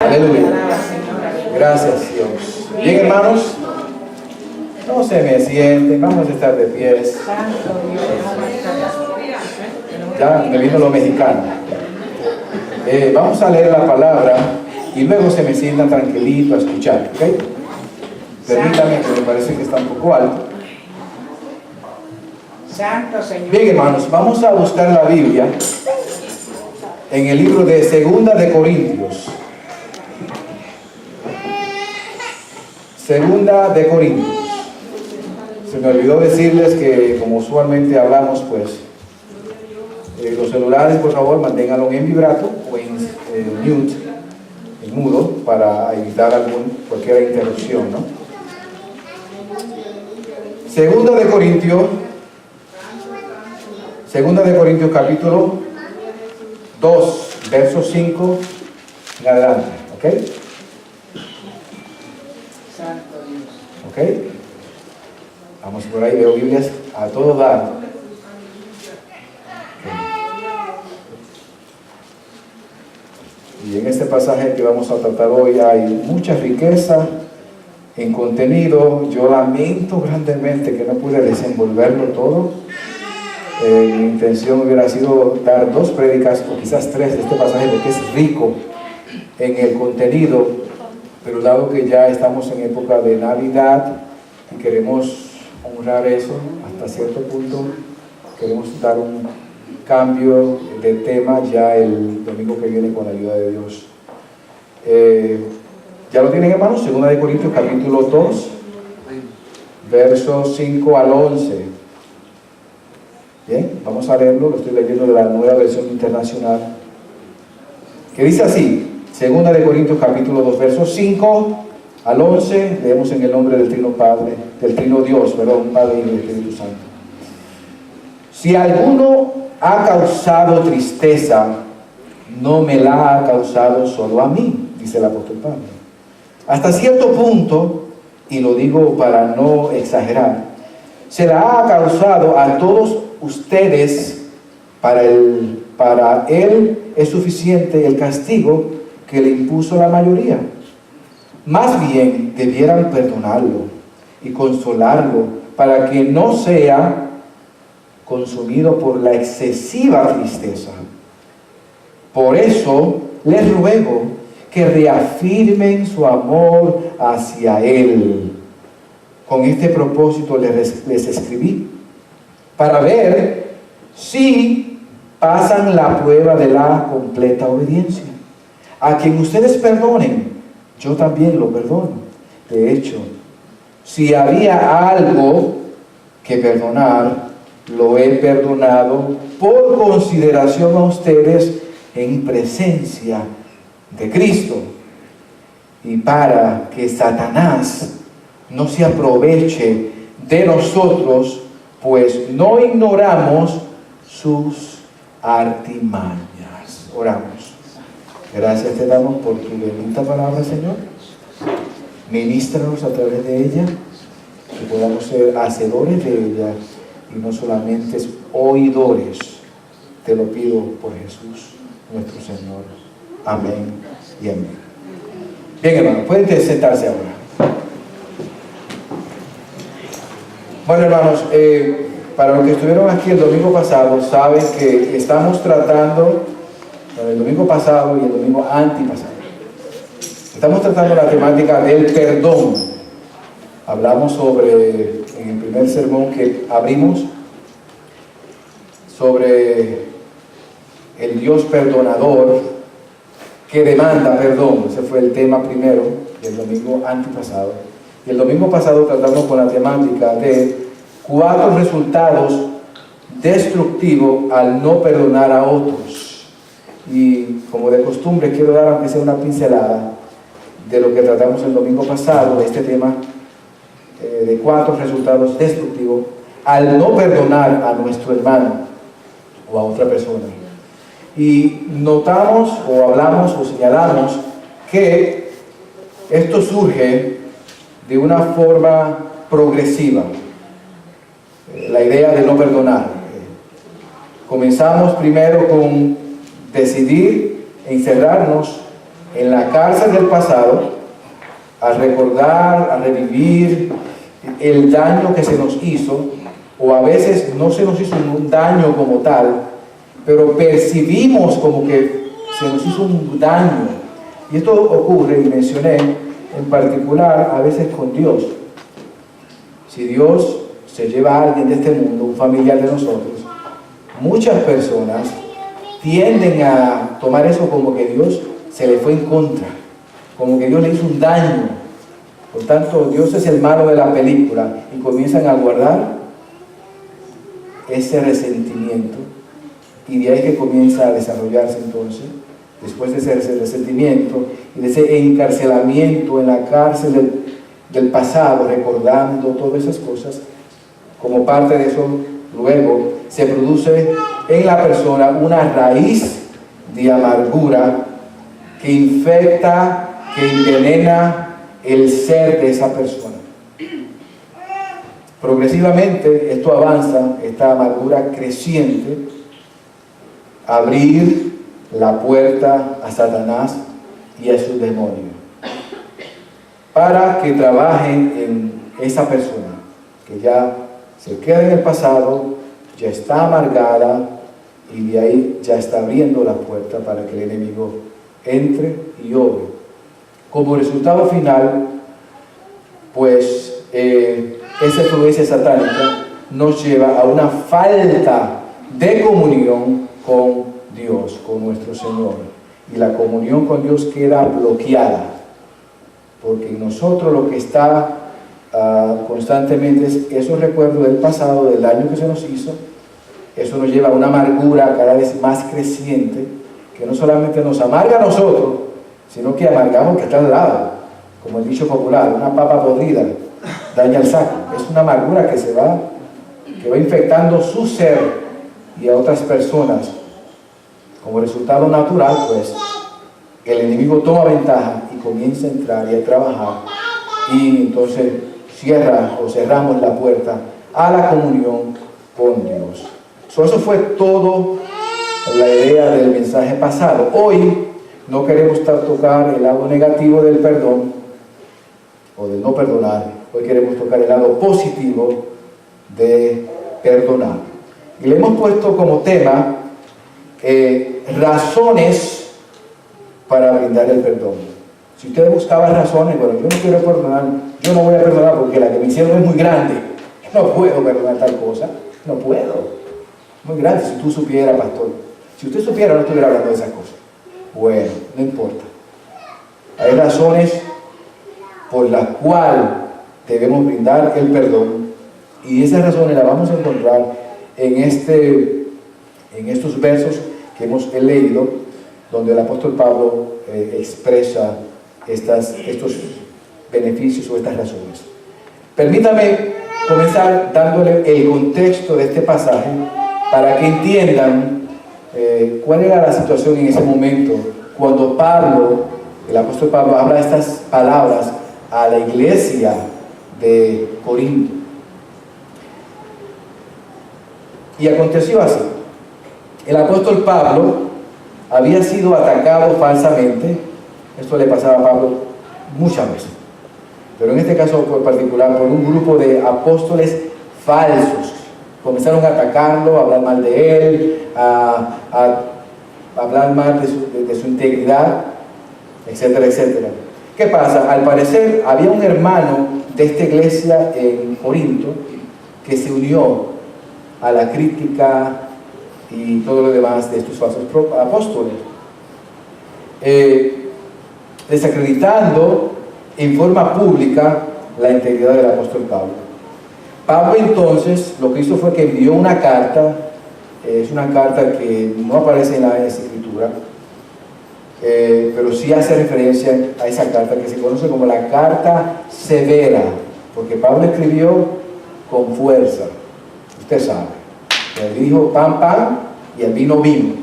Aleluya. Gracias, Dios. Bien, hermanos, no se me sienten, vamos a estar de pies. Ya me vino lo mexicano. Vamos a leer la palabra y luego se me sientan tranquilito a escuchar, ¿ok? Permítanme, que me parece que está un poco alto. Santo Señor. Bien, hermanos, vamos a buscar la Biblia en el libro de Segunda de Corintios. Segunda de Corintios. Se me olvidó decirles que, como usualmente hablamos, pues los celulares, por favor, manténganlo en vibrato o en mute, en mudo, para evitar cualquier interrupción, ¿no? Segunda de Corintios capítulo 2, verso 5 en adelante, ¿ok? Santo Dios. ¿Ok? Vamos por ahí, veo Biblias a todo dar. Y en este pasaje que vamos a tratar hoy hay mucha riqueza en contenido. Yo lamento grandemente que no pude desenvolverlo todo. Mi intención hubiera sido dar 2 prédicas o quizás 3 de este pasaje porque es rico en el contenido, pero dado que ya estamos en época de Navidad y queremos honrar eso hasta cierto punto, queremos dar un cambio de tema ya el domingo que viene con la ayuda de Dios. ¿Ya lo tienen, hermanos? Segunda de Corintios capítulo 2, versos 5 al 11. Bien, vamos a leerlo, lo estoy leyendo de la Nueva Versión Internacional, que dice así: Segunda de Corintios capítulo 2, versos 5 al 11, leemos en el nombre del Trino Padre, del Trino Dios, perdón, Padre y Espíritu Santo. Si alguno ha causado tristeza, no me la ha causado solo a mí, dice el apóstol Pablo. Hasta cierto punto, y lo digo para no exagerar, se la ha causado a todos ustedes. Para él es suficiente el castigo que le impuso la mayoría. Más bien debieran perdonarlo y consolarlo para que no sea consumido por la excesiva tristeza. Por eso les ruego que reafirmen su amor hacia él. Con este propósito les escribí, para ver si pasan la prueba de la completa obediencia. A quien ustedes perdonen, yo también lo perdono. De hecho, si había algo que perdonar, lo he perdonado por consideración a ustedes en presencia de Cristo, y para que Satanás no se aproveche de nosotros, pues no ignoramos sus artimañas. Oramos. Gracias te damos por tu bendita palabra, Señor. Ministranos a través de ella, que podamos ser hacedores de ella y no solamente oidores. Te lo pido por Jesús, nuestro Señor. Amén y amén. Bien, hermanos, pueden sentarse ahora. Bueno, hermanos, para los que estuvieron aquí el domingo pasado, saben que estamos tratando, el domingo pasado y el domingo antipasado, estamos tratando la temática del perdón. Hablamos sobre, en el primer sermón que abrimos, sobre el Dios perdonador que demanda perdón. Ese fue el tema primero del domingo antipasado. Y el domingo pasado tratamos con la temática de 4 resultados destructivos al no perdonar a otros. Y como de costumbre quiero dar, aunque sea una pincelada, de lo que tratamos el domingo pasado, este tema de 4 resultados destructivos al no perdonar a nuestro hermano o a otra persona. Y notamos o hablamos o señalamos que esto surge de una forma progresiva, la idea de no perdonar. Comenzamos primero con decidir encerrarnos en la cárcel del pasado, a recordar, a revivir el daño que se nos hizo, o a veces no se nos hizo un daño como tal, pero percibimos como que se nos hizo un daño. Y esto ocurre, y mencioné en particular, a veces con Dios. Si Dios se lleva a alguien de este mundo, un familiar de nosotros, muchas personas tienden a tomar eso como que Dios se le fue en contra, como que Dios le hizo un daño. Por tanto, Dios es el malo de la película y comienzan a guardar ese resentimiento, y de ahí que comienza a desarrollarse entonces, después de ese resentimiento y de ese encarcelamiento en la cárcel del pasado, recordando todas esas cosas, como parte de eso, luego se produce en la persona una raíz de amargura que infecta, que envenena el ser de esa persona. Progresivamente esto avanza, esta amargura creciente, a abrir la puerta a Satanás y a sus demonios para que trabajen en esa persona que ya se queda en el pasado, ya está amargada, y de ahí ya está abriendo la puerta para que el enemigo entre y obre. Como resultado final, pues esa influencia satánica nos lleva a una falta de comunión con Dios, con nuestro Señor, y la comunión con Dios queda bloqueada, porque en nosotros lo que está constantemente es esos recuerdos del pasado, del daño que se nos hizo. Eso nos lleva a una amargura cada vez más creciente, que no solamente nos amarga a nosotros, sino que amargamos al que está al lado. Como el dicho popular, una papa podrida daña el saco. Es una amargura que va infectando su ser y a otras personas. Como resultado natural, pues, el enemigo toma ventaja y comienza a entrar y a trabajar, y entonces cerramos la puerta a la comunión con Dios. Eso fue todo la idea del mensaje pasado. Hoy no queremos tocar el lado negativo del perdón o del no perdonar. Hoy queremos tocar el lado positivo de perdonar. Y le hemos puesto como tema razones para brindar el perdón. Si usted buscaba razones, bueno, yo no quiero perdonar, yo no voy a perdonar porque la que me hicieron es muy grande, no puedo perdonar tal cosa, no puedo, muy grande. Si tú supieras, pastor, si usted supiera, no estuviera hablando de esas cosas. Bueno, no importa. Hay razones por las cuales debemos brindar el perdón, y esas razones las vamos a encontrar en estos versos que hemos leído, donde el apóstol Pablo expresa estos beneficios o estas razones. Permítame comenzar dándole el contexto de este pasaje para que entiendan cuál era la situación en ese momento cuando el apóstol Pablo habla estas palabras a la iglesia de Corinto. Y aconteció así: el apóstol Pablo había sido atacado falsamente. Esto le pasaba a Pablo muchas veces, pero en este caso en particular por un grupo de apóstoles falsos. Comenzaron a atacarlo, a hablar mal de él, a hablar mal de su integridad, etcétera, etcétera. ¿Qué pasa? Al parecer había un hermano de esta iglesia en Corinto que se unió a la crítica y todo lo demás de estos falsos apóstoles, desacreditando en forma pública la integridad del apóstol Pablo. Pablo entonces lo que hizo fue que envió una carta. Es una carta que no aparece en la escritura, pero sí hace referencia a esa carta que se conoce como la carta severa, porque Pablo escribió con fuerza, usted sabe. Él dijo pan, pan, y el vino, vino.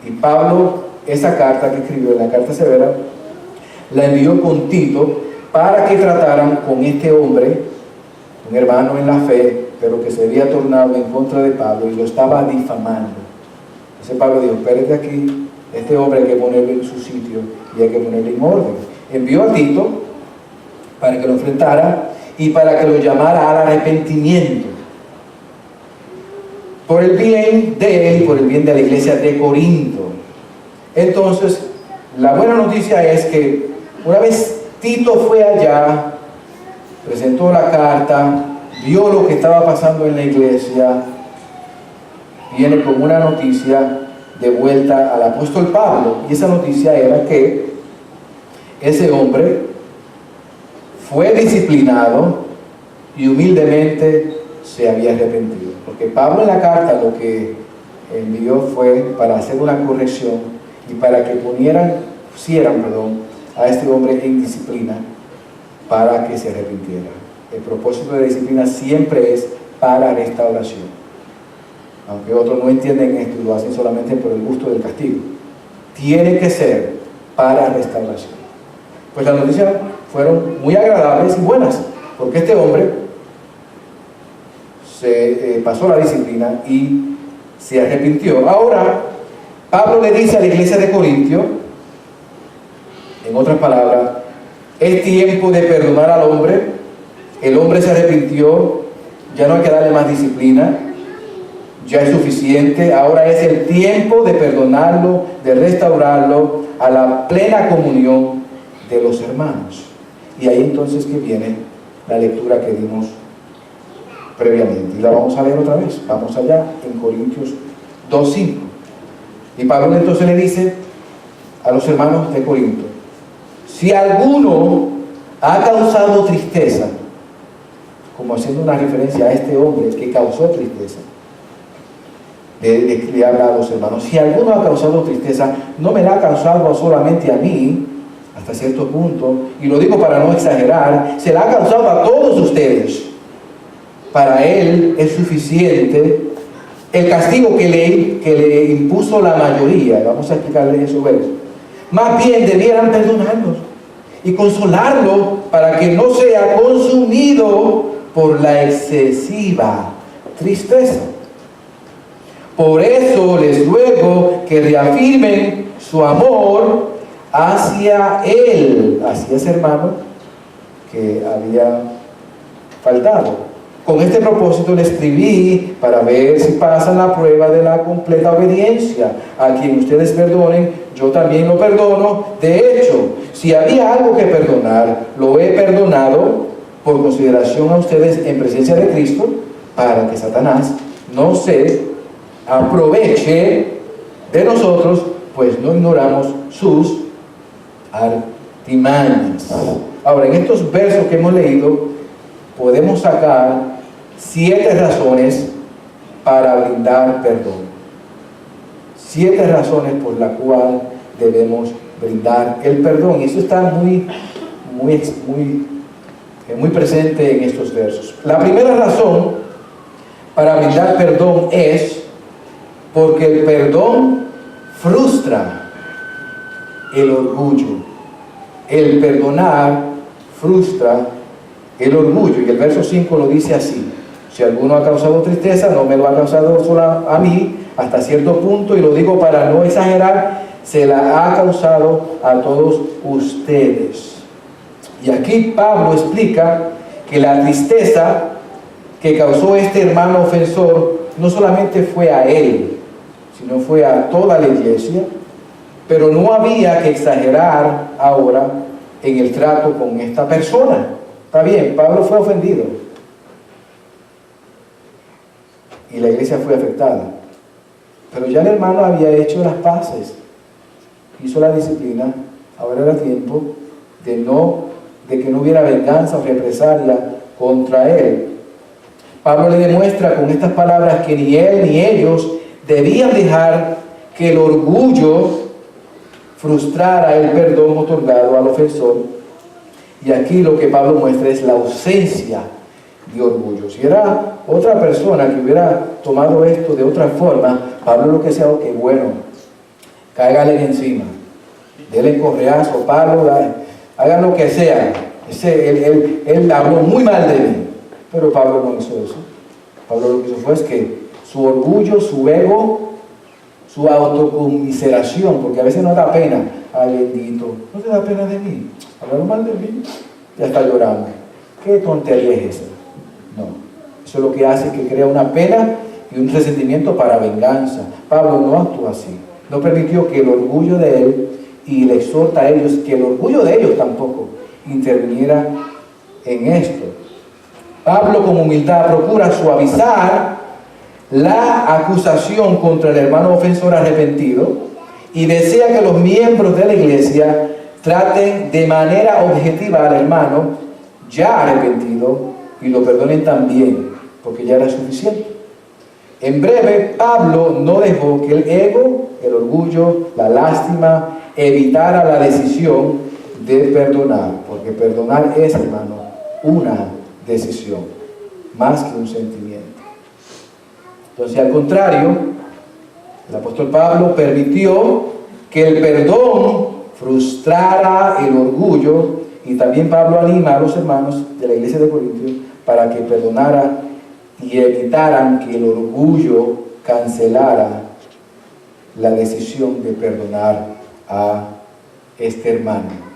Y Pablo, esa carta que escribió, la carta severa, la envió con Tito para que trataran con este hombre, un hermano en la fe, pero que se había tornado en contra de Pablo y lo estaba difamando. Entonces Pablo dijo: espérate aquí, este hombre hay que ponerlo en su sitio y hay que ponerle en orden. Envió a Tito para que lo enfrentara y para que lo llamara al arrepentimiento por el bien de él y por el bien de la iglesia de Corinto. Entonces, la buena noticia es que una vez Tito fue allá, presentó la carta, vio lo que estaba pasando en la iglesia, viene con una noticia de vuelta al apóstol Pablo, y esa noticia era que ese hombre fue disciplinado y humildemente se había arrepentido, porque Pablo en la carta lo que envió fue para hacer una corrección y para que pusieran a este hombre en disciplina para que se arrepintiera. El propósito de disciplina siempre es para restauración, aunque otros no entienden esto y lo hacen solamente por el gusto del castigo. Tiene que ser para restauración. Pues las noticias fueron muy agradables y buenas, porque este hombre se pasó la disciplina y se arrepintió. Ahora, Pablo le dice a la iglesia de Corintio, en otras palabras, es tiempo de perdonar al hombre. El hombre se arrepintió, ya no hay que darle más disciplina, ya es suficiente. Ahora es el tiempo de perdonarlo, de restaurarlo a la plena comunión de los hermanos. Y ahí entonces que viene la lectura que dimos previamente, y la vamos a leer otra vez. Vamos allá en Corintios 2:5, y Pablo entonces le dice a los hermanos de Corinto: si alguno ha causado tristeza, como haciendo una referencia a este hombre que causó tristeza, le habla a los hermanos, si alguno ha causado tristeza, no me la ha causado solamente a mí, hasta cierto punto, y lo digo para no exagerar, se la ha causado a todos ustedes. Para él es suficiente el castigo que le impuso la mayoría. Vamos a explicarles eso luego. Más bien debieran perdonarlos y consolarlo para que no sea consumido por la excesiva tristeza. Por eso les ruego que reafirmen su amor hacia él, hacia ese hermano que había faltado. Con este propósito le escribí para ver si pasan la prueba de la completa obediencia. A quien ustedes perdonen, yo también lo perdono. De hecho, si había algo que perdonar, lo he perdonado por consideración a ustedes en presencia de Cristo, para que Satanás no se aproveche de nosotros, pues no ignoramos sus artimañas. Ahora, en estos versos que hemos leído, podemos sacar 7 razones para brindar perdón. 7 razones por las cuales debemos brindar el perdón. Y eso está muy presente en estos versos. La primera razón para brindar perdón es porque el perdón frustra el orgullo. El perdonar frustra el orgullo, y el verso 5 lo dice así: si alguno ha causado tristeza, no me lo ha causado solo a mí, hasta cierto punto, y lo digo para no exagerar, se la ha causado a todos ustedes. Y aquí Pablo explica que la tristeza que causó este hermano ofensor no solamente fue a él, sino fue a toda la iglesia, pero no había que exagerar ahora en el trato con esta persona. Está bien, Pablo fue ofendido y la iglesia fue afectada, pero ya el hermano había hecho las paces, hizo la disciplina. Ahora era tiempo de que no hubiera venganza o represalia contra él. Pablo le demuestra con estas palabras que ni él ni ellos debían dejar que el orgullo frustrara el perdón otorgado al ofensor. Y aquí lo que Pablo muestra es la ausencia de orgullo. Si era otra persona que hubiera tomado esto de otra forma, Pablo lo que decía: que bueno, cáigale encima, denle correazo, palo, hagan lo que sea. Él habló muy mal de mí, pero Pablo no hizo eso. Pablo lo que hizo fue que su orgullo, su ego, su autoconmiseración, porque a veces nos da pena. Ay, bendito, ¿no te da pena de mí? Hablaron mal de mí, ya está llorando. ¿Qué tontería es esa? No, eso es lo que hace que crea una pena y un resentimiento para venganza. Pablo no actuó así, no permitió que el orgullo de él, y le exhorta a ellos que el orgullo de ellos tampoco interviniera en esto. Pablo con humildad procura suavizar la acusación contra el hermano ofensor arrepentido y desea que los miembros de la iglesia traten de manera objetiva al hermano ya arrepentido y lo perdonen también, porque ya era suficiente. En breve, Pablo no dejó que el ego, el orgullo, la lástima evitara la decisión de perdonar, porque perdonar es, hermano, una decisión, más que un sentimiento. Entonces, al contrario, el apóstol Pablo permitió que el perdón frustrara el orgullo, y también Pablo anima a los hermanos de la iglesia de Corintios para que perdonaran y evitaran que el orgullo cancelara la decisión de perdonar a este hermano.